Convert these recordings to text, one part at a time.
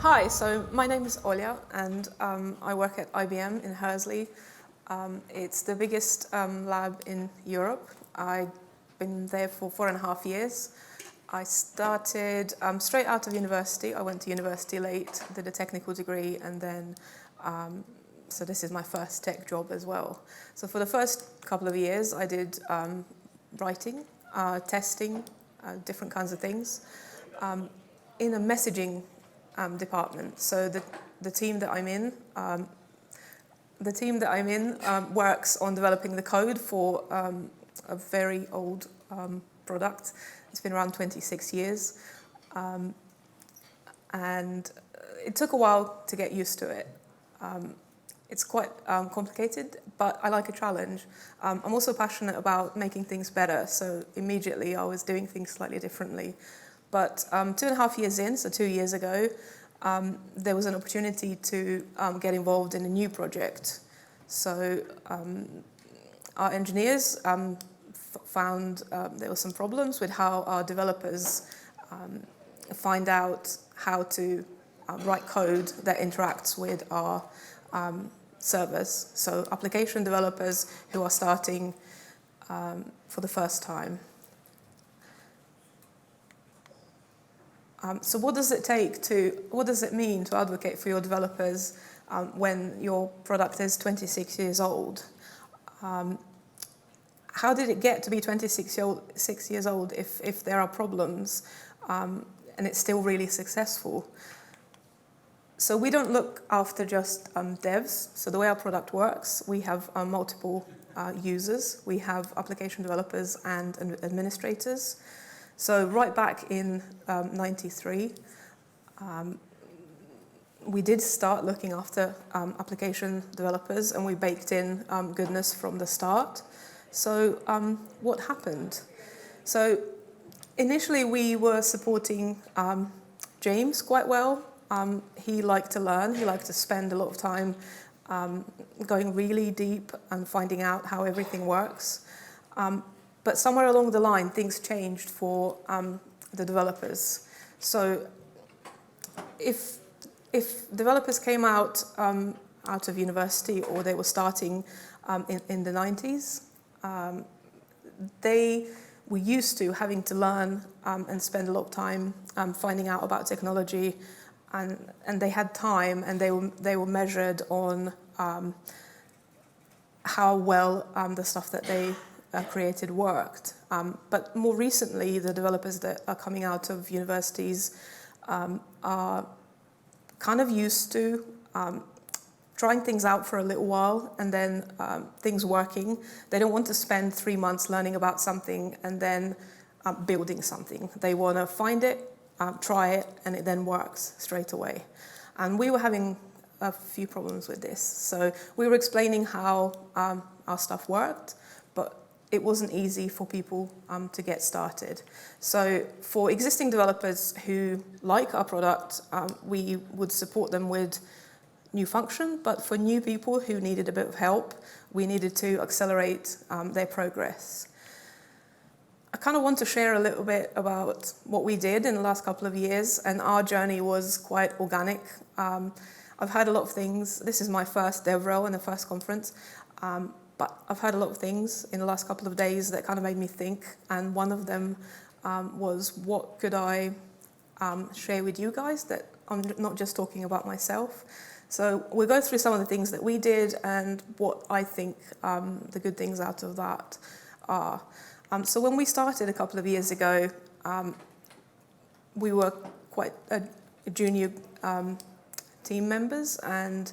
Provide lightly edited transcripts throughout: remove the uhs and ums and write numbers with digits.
Hi, so my name is Olja, and I work at IBM in Hursley. It's the biggest lab in Europe. I've been there for 4.5 years. I started straight out of university. I went to university late, did a technical degree, and then so this is my first tech job as well. So for the first couple of years, I did writing, testing, different kinds of things in a messaging department. So the team that I'm in, works on developing the code for a very old product. It's been around 26 years, and it took a while to get used to it. It's quite complicated, but I like a challenge. I'm also passionate about making things better, so immediately I was doing things slightly differently. But 2.5 years in, so 2 years ago, there was an opportunity to get involved in a new project. So our engineers found there were some problems with how our developers find out how to write code that interacts with our servers. So application developers who are starting for the first time. So what does it mean to advocate for your developers when your product is 26 years old? How did it get to be 26 years old if there are problems and it's still really successful? So we don't look after just devs. So the way our product works, we have multiple users. We have application developers and administrators. So right back in '93, we did start looking after application developers, and we baked in goodness from the start. So what happened? So initially we were supporting James quite well. He liked to learn. He liked to spend a lot of time going really deep and finding out how everything works. But somewhere along the line, things changed for the developers. So if developers came out of university, or they were starting in the 90s, they were used to having to learn and spend a lot of time finding out about technology, and they had time, and they were measured on how well the stuff that they created worked. But more recently, the developers that are coming out of universities are kind of used to trying things out for a little while and then things working. They don't want to spend 3 months learning about something and then building something. They want to find it, try it, and it then works straight away. And we were having a few problems with this. So we were explaining how our stuff worked, but it wasn't easy for people to get started. So for existing developers who like our product, we would support them with new function, but for new people who needed a bit of help, we needed to accelerate their progress. I kind of want to share a little bit about what we did in the last couple of years, and our journey was quite organic. I've heard a lot of things. This is my first DevRel and the first conference. But I've heard a lot of things in the last couple of days that kind of made me think, and one of them was, what could I share with you guys that I'm not just talking about myself? So we'll go through some of the things that we did and what I think the good things out of that are. So when we started a couple of years ago, we were quite a junior team members, and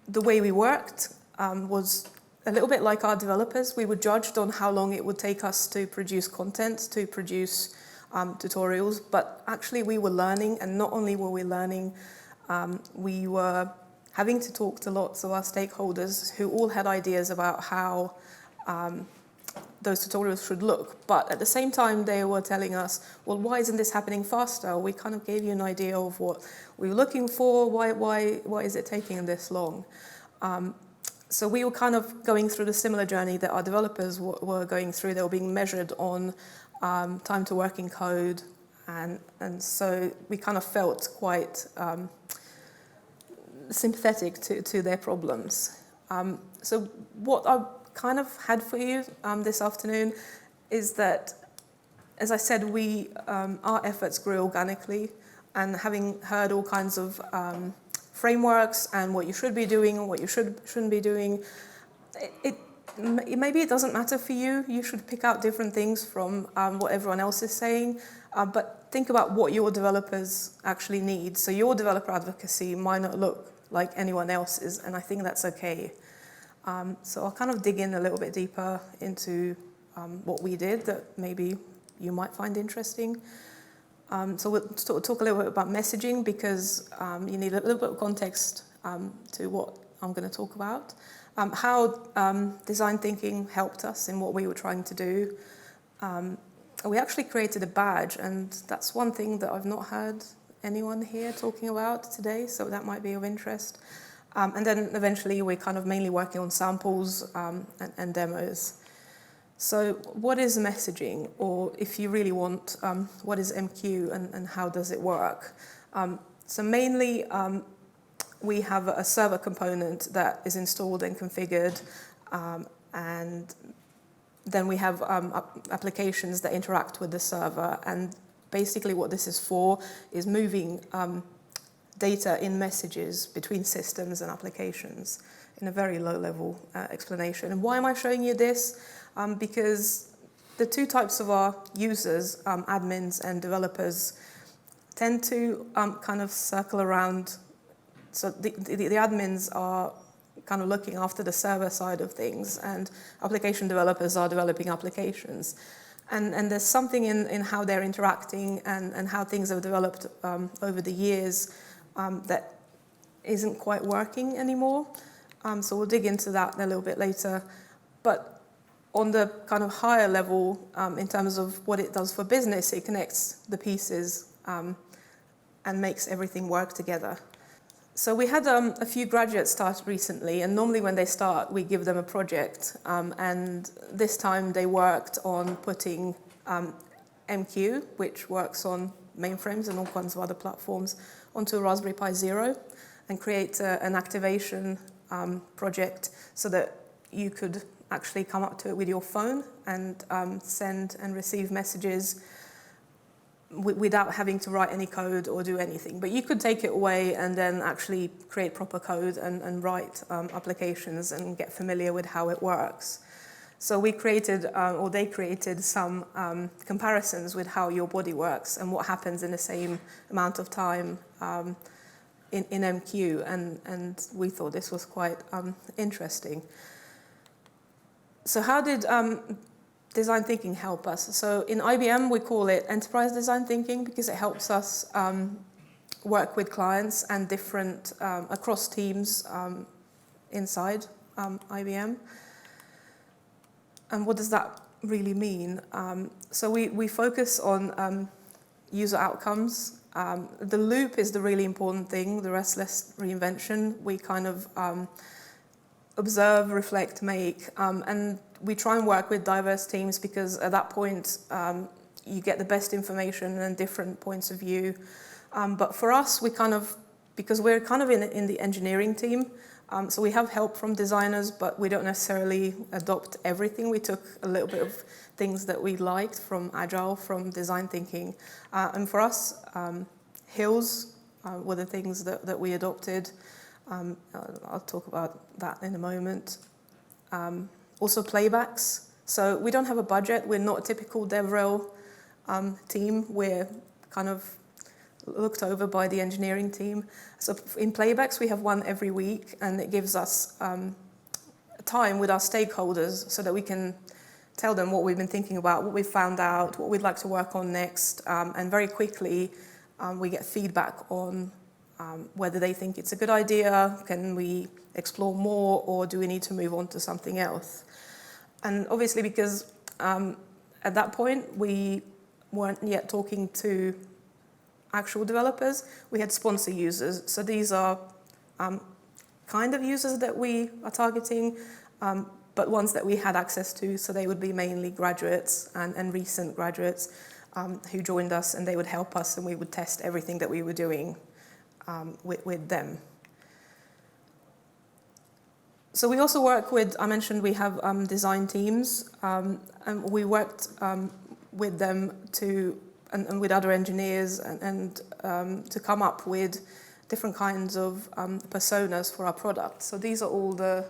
the way we worked was a little bit like our developers. We were judged on how long it would take us to produce content, to produce tutorials, but actually we were learning, and not only were we learning, we were having to talk to lots of our stakeholders who all had ideas about how those tutorials should look. But at the same time, they were telling us, well, why isn't this happening faster? We kind of gave you an idea of what we were looking for. Why is it taking this long? So we were kind of going through the similar journey that our developers were going through. They were being measured on time to working code And so we kind of felt quite sympathetic to their problems. So what I kind of had for you this afternoon is that, as I said, our efforts grew organically, and having heard all kinds of frameworks and what you should be doing and what you shouldn't be doing, maybe it doesn't matter for you. You should pick out different things from what everyone else is saying, but think about what your developers actually need. So your developer advocacy might not look like anyone else's, and I think that's okay. So I'll kind of dig in a little bit deeper into what we did that maybe you might find interesting. So we'll talk a little bit about messaging, because you need a little bit of context to what I'm going to talk about. How design thinking helped us in what we were trying to do. We actually created a badge, and that's one thing that I've not heard anyone here talking about today, so that might be of interest. And then eventually we're kind of mainly working on samples and demos. So what is messaging? Or if you really want, what is MQ and how does it work? So mainly we have a server component that is installed and configured, and then we have applications that interact with the server. And basically what this is for is moving data in messages between systems and applications in a very low-level explanation. And why am I showing you this? Because the two types of our users, admins and developers, tend to kind of circle around. So the admins are kind of looking after the server side of things, and application developers are developing applications. And there's something in how they're interacting and how things have developed over the years that isn't quite working anymore. So we'll dig into that a little bit later. But on the kind of higher level, in terms of what it does for business, it connects the pieces and makes everything work together. So we had a few graduates start recently, and normally when they start, we give them a project. And this time they worked on putting MQ, which works on mainframes and all kinds of other platforms, onto a Raspberry Pi Zero, and create an activation project so that you could actually come up to it with your phone and send and receive messages without having to write any code or do anything. But you could take it away and then actually create proper code and write applications and get familiar with how it works. So we created, or they created, some comparisons with how your body works and what happens in the same amount of time in MQ, and we thought this was quite interesting. So how did design thinking help us? So in IBM, we call it enterprise design thinking because it helps us work with clients and different, across teams inside IBM. And what does that really mean? So we focus on user outcomes. The loop is the really important thing, the rest less reinvention. We kind of observe, reflect, make, and we try and work with diverse teams because at that point you get the best information and different points of view. But for us, because we're kind of in the engineering team, so we have help from designers, but we don't necessarily adopt everything. We took a little bit of things that we liked from Agile, from design thinking. And for us, hills were the things that we adopted. I'll talk about that in a moment. Also playbacks. So we don't have a budget. We're not a typical DevRel team. We're kind of looked over by the engineering team. So in playbacks, we have one every week, and it gives us time with our stakeholders so that we can tell them what we've been thinking about, what we've found out, what we'd like to work on next, and very quickly we get feedback on whether they think it's a good idea, can we explore more, or do we need to move on to something else. And obviously because at that point we weren't yet talking to actual developers, we had sponsor users. So these are kind of users that we are targeting, but ones that we had access to, so they would be mainly graduates and recent graduates. who joined us, and they would help us, and we would test everything that we were doing with them. So we also work with, I mentioned we have design teams, and we worked with them and with other engineers and to come up with different kinds of personas for our product. So these are all the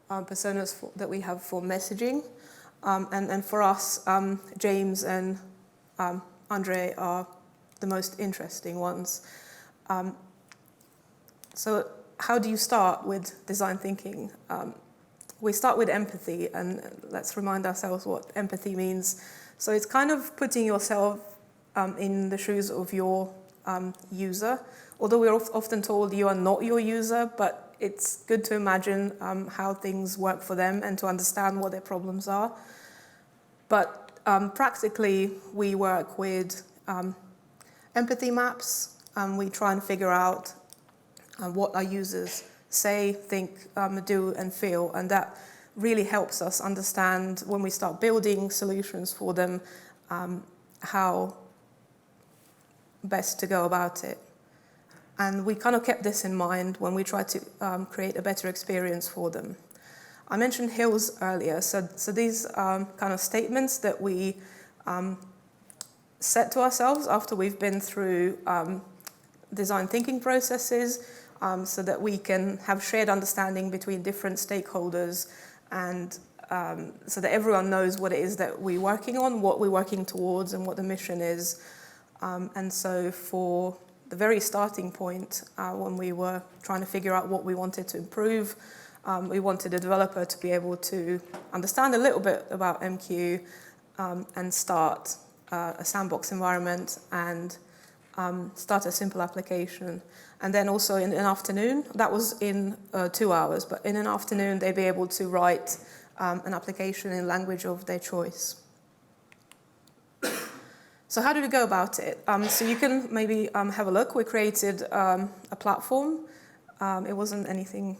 personas that we have for messaging. And for us, James and Andre are the most interesting ones. So how do you start with design thinking? We start with empathy, and let's remind ourselves what empathy means. So it's kind of putting yourself in the shoes of your user. Although we're often told you are not your user, but it's good to imagine how things work for them and to understand what their problems are. But practically, we work with empathy maps, and we try and figure out what our users say, think, do, and feel. And that really helps us understand when we start building solutions for them, how best to go about it. And we kind of kept this in mind when we tried to create a better experience for them. I mentioned hills earlier, so these are kind of statements that we set to ourselves after we've been through design thinking processes, so that we can have shared understanding between different stakeholders, and so that everyone knows what it is that we're working on, what we're working towards, and what the mission is. And so for the very starting point, when we were trying to figure out what we wanted to improve, we wanted a developer to be able to understand a little bit about MQ and start a sandbox environment and start a simple application. And then also in an afternoon, that was in 2 hours, but in an afternoon they'd be able to write an application in language of their choice. So how did we go about it? So you can maybe have a look. We created a platform. It wasn't anything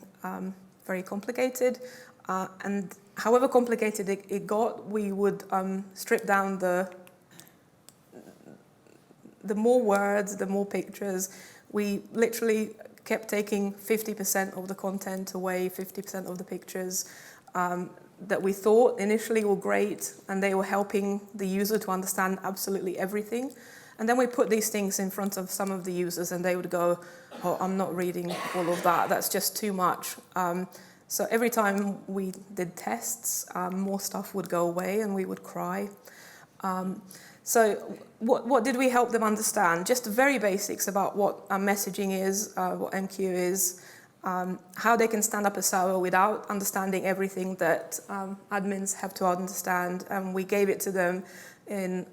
very complicated. And however complicated it got, we would strip down the more words, the more pictures. We literally kept taking 50% of the content away, 50% of the pictures that we thought initially were great, and they were helping the user to understand absolutely everything. And then we put these things in front of some of the users, and they would go, oh, I'm not reading all of that. That's just too much. So every time we did tests, more stuff would go away, and we would cry. So what did we help them understand? Just the very basics about what messaging is, what MQ is, how they can stand up a server without understanding everything that admins have to understand. And we gave it to them in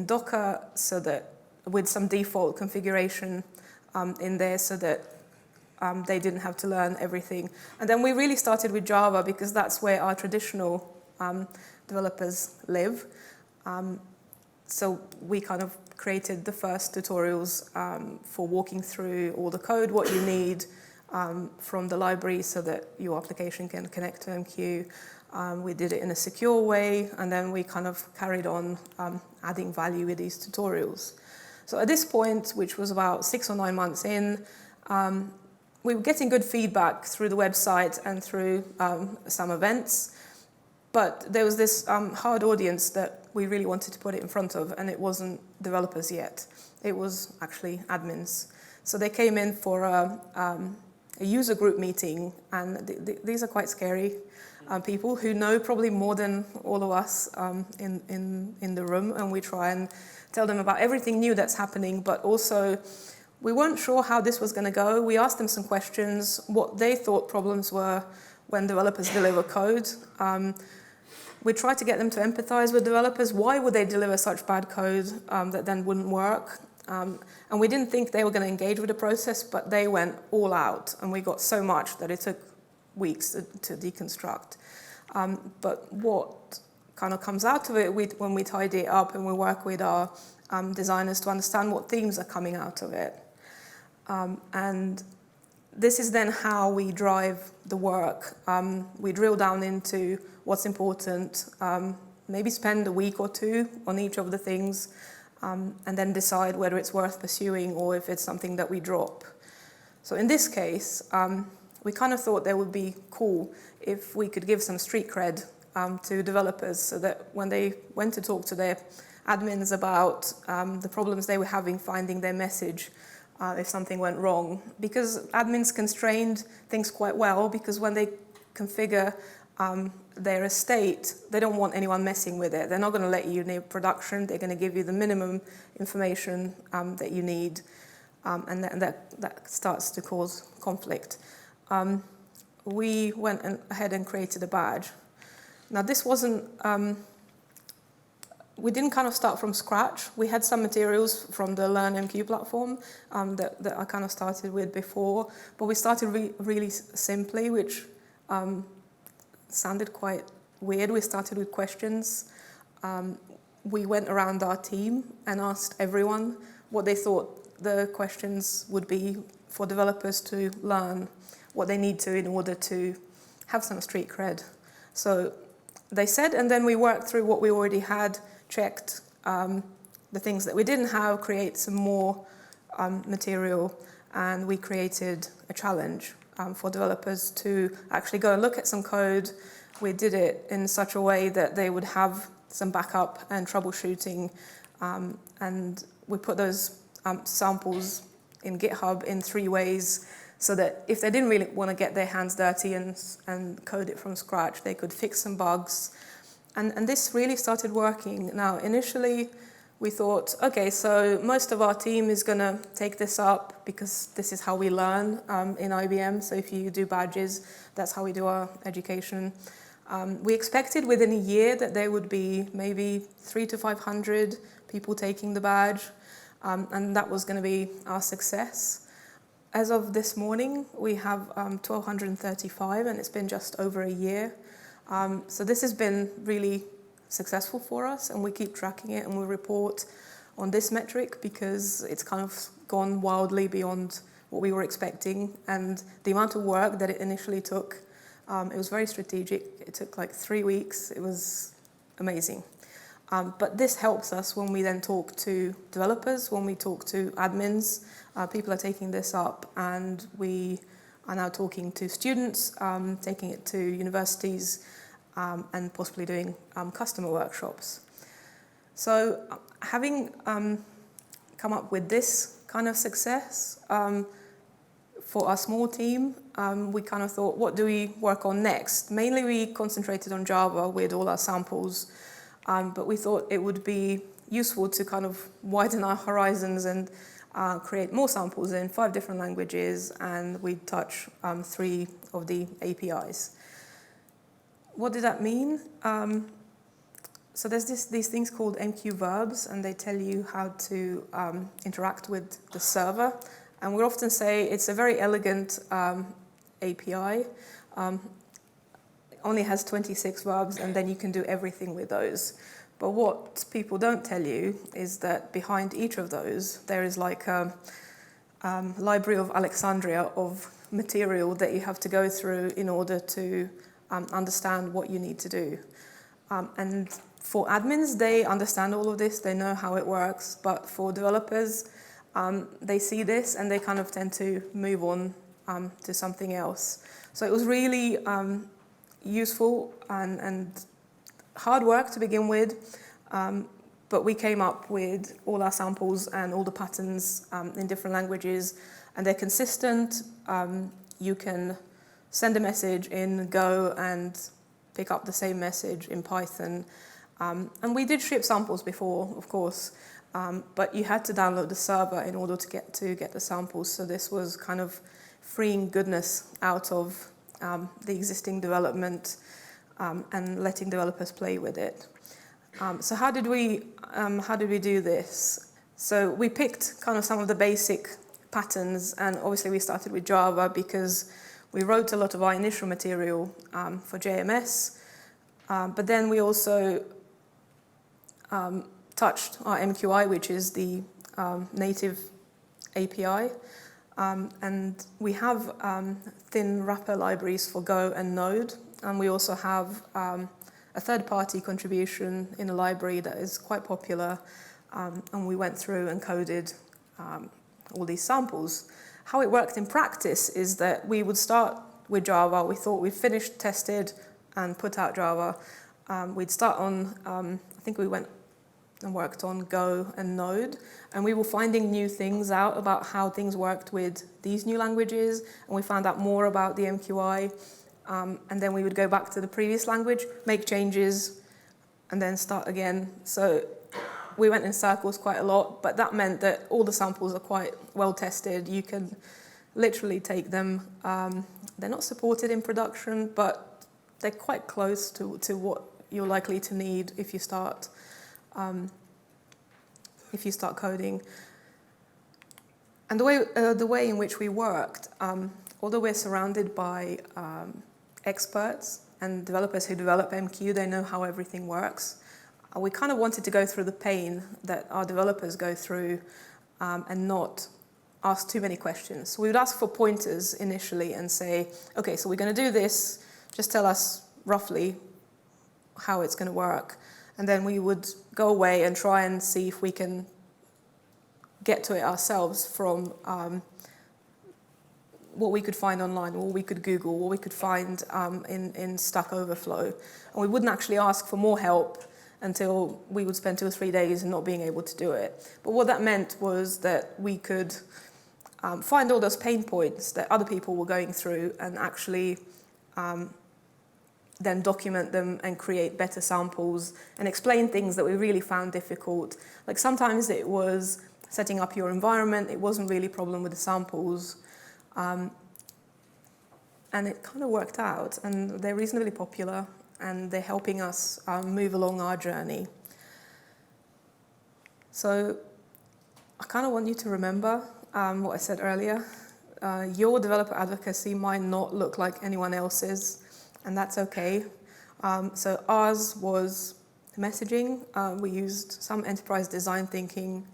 Docker, so that with some default configuration in there, so that they didn't have to learn everything. And then we really started with Java, because that's where our traditional developers live. So we kind of created the first tutorials for walking through all the code, what you need from the library so that your application can connect to MQ. We did it in a secure way, and then we kind of carried on adding value with these tutorials. So at this point, which was about 6 or 9 months in, we were getting good feedback through the website and through some events. But there was this hard audience that we really wanted to put it in front of, and it wasn't developers yet. It was actually admins. So they came in for a user group meeting, and these are quite scary people who know probably more than all of us in the room, and we try and tell them about everything new that's happening, but also we weren't sure how this was going to go. We asked them some questions, what they thought problems were when developers deliver code. We tried to get them to empathize with developers. Why would they deliver such bad code that then wouldn't work? And we didn't think they were going to engage with the process, but they went all out, and we got so much that it took weeks to deconstruct. But what kind of comes out of it when we tidy it up and we work with our designers to understand what themes are coming out of it. And this is then how we drive the work. We drill down into what's important, maybe spend a week or two on each of the things, and then decide whether it's worth pursuing or if it's something that we drop. So in this case, we kind of thought that would be cool if we could give some street cred to developers so that when they went to talk to their admins about the problems they were having finding their message, if something went wrong. Because admins constrained things quite well, because when they configure their estate, they don't want anyone messing with it. They're not going to let you near production. They're going to give you the minimum information that you need, and that starts to cause conflict. We went ahead and created a badge. Now, this wasn't... we didn't kind of start from scratch. We had some materials from the LearnMQ platform that I kind of started with before, but we started really simply, which sounded quite weird. We started with questions. We went around our team and asked everyone what they thought the questions would be for developers to learn what they need to in order to have some street cred. So they said, and then we worked through what we already had, checked the things that we didn't have, create some more material, and we created a challenge for developers to actually go and look at some code. We did it in such a way that they would have some backup and troubleshooting, and we put those samples in GitHub in 3 ways, so that if they didn't really want to get their hands dirty and code it from scratch, they could fix some bugs. And this really started working. Now, initially, we thought, okay, so most of our team is going to take this up because this is how we learn in IBM. So if you do badges, that's how we do our education. We expected within a year that there would be maybe 300 to 500 people taking the badge, and that was going to be our success. As of this morning, we have 1,235, and it's been just over a year. So this has been really successful for us, and we keep tracking it, and we report on this metric because it's kind of gone wildly beyond what we were expecting, and the amount of work that it initially took, it was very strategic. It took like 3 weeks. It was amazing. But this helps us when we then talk to developers, when we talk to admins. People are taking this up, and we are now talking to students, taking it to universities, and possibly doing customer workshops. So having come up with this kind of success for our small team, we kind of thought, what do we work on next? Mainly we concentrated on Java with all our samples, but we thought it would be useful to kind of widen our horizons and create more samples in 5 different languages, and we touch 3 of the APIs. What did that mean? So there's these things called MQ verbs, and they tell you how to interact with the server. And we often say it's a very elegant API. Only has 26 verbs, and then you can do everything with those. But what people don't tell you is that behind each of those, there is like a library of Alexandria of material that you have to go through in order to understand what you need to do. And for admins, they understand all of this, they know how it works, but for developers, they see this and they kind of tend to move on to something else. So it was really useful and hard work to begin with, but we came up with all our samples and all the patterns in different languages, and they're consistent. You can send a message in Go and pick up the same message in Python. And we did ship samples before, of course, but you had to download the server in order to get the samples. So this was kind of freeing goodness out of the existing development and letting developers play with it. So how did we do this? So we picked kind of some of the basic patterns, and obviously we started with Java because we wrote a lot of our initial material for JMS, but then we also touched our MQI, which is the native API, and we have thin wrapper libraries for Go and Node, and we also have a third-party contribution in a library that is quite popular and we went through and coded all these samples. How it worked in practice is that we would start with Java. We thought we'd finished, tested, and put out Java. We'd start on, I think we went and worked on Go and Node, and we were finding new things out about how things worked with these new languages, and we found out more about the MQI, and then we would go back to the previous language, make changes, and then start again. So we went in circles quite a lot, but that meant that all the samples are quite well tested. You can literally take them. They're not supported in production, but they're quite close to what you're likely to need if you start coding. And the way in which we worked, although we're surrounded by experts and developers who develop MQ, they know how everything works. We kind of wanted to go through the pain that our developers go through and not ask too many questions. So we would ask for pointers initially and say, okay, so we're going to do this, just tell us roughly how it's going to work. And then we would go away and try and see if we can get to it ourselves from what we could find online, what we could Google, what we could find in Stack Overflow. And we wouldn't actually ask for more help until we would spend 2 or 3 days and not being able to do it. But what that meant was that we could find all those pain points that other people were going through and actually then document them and create better samples and explain things that we really found difficult. Like sometimes it was setting up your environment, it wasn't really a problem with the samples. And it kind of worked out, and they're reasonably popular, and they're helping us move along our journey. So I kind of want you to remember what I said earlier. Your developer advocacy might not look like anyone else's, and that's okay. So ours was messaging. We used some enterprise design thinking.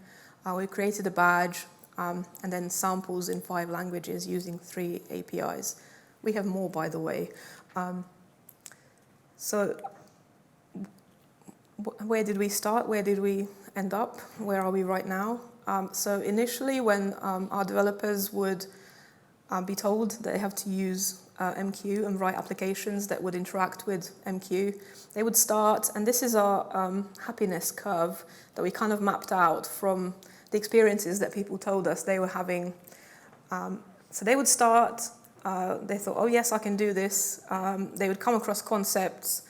We created a badge, and then samples in 5 languages using 3 APIs. We have more, by the way. So where did we start? Where did we end up? Where are we right now? So initially, when our developers would be told that they have to use MQ and write applications that would interact with MQ, they would start, and this is our happiness curve that we kind of mapped out from the experiences that people told us they were having. So they would start, they thought, oh yes, I can do this. They would come across concepts,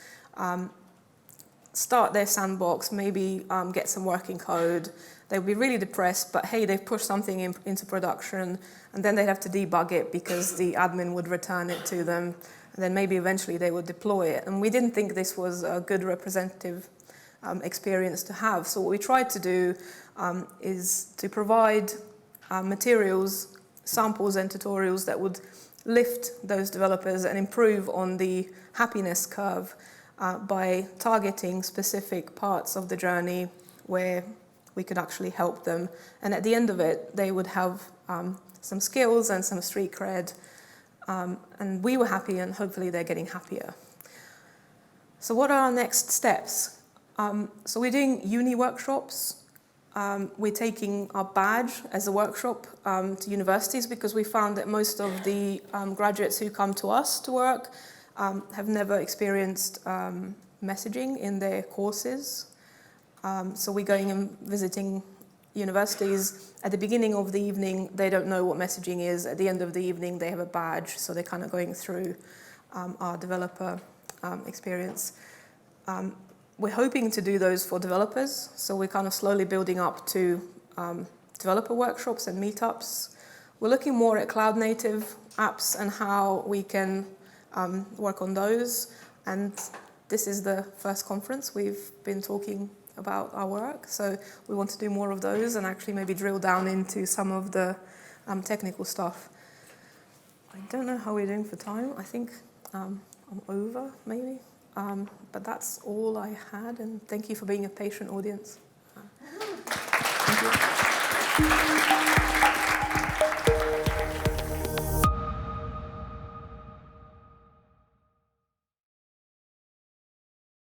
start their sandbox, maybe get some working code. They would be really depressed, but hey, they've pushed something into production, and then they'd have to debug it because the admin would return it to them, and then maybe eventually they would deploy it. And we didn't think this was a good representative experience to have. So what we tried to do is to provide materials, samples and tutorials that would lift those developers and improve on the happiness curve by targeting specific parts of the journey where we could actually help them. And at the end of it, they would have some skills and some street cred. And we were happy, and hopefully they're getting happier. So what are our next steps? So we're doing uni workshops. We're taking our badge as a workshop to universities because we found that most of the graduates who come to us to work have never experienced messaging in their courses. So we're going and visiting universities. At the beginning of the evening, they don't know what messaging is. At the end of the evening, they have a badge, so they're kind of going through our developer experience. We're hoping to do those for developers, so we're kind of slowly building up to developer workshops and meetups. We're looking more at cloud-native apps and how we can work on those. And this is the first conference we've been talking about our work, so we want to do more of those and actually maybe drill down into some of the technical stuff. I don't know how we're doing for time. I think I'm over, maybe. But that's all I had, and thank you for being a patient audience. Thank you.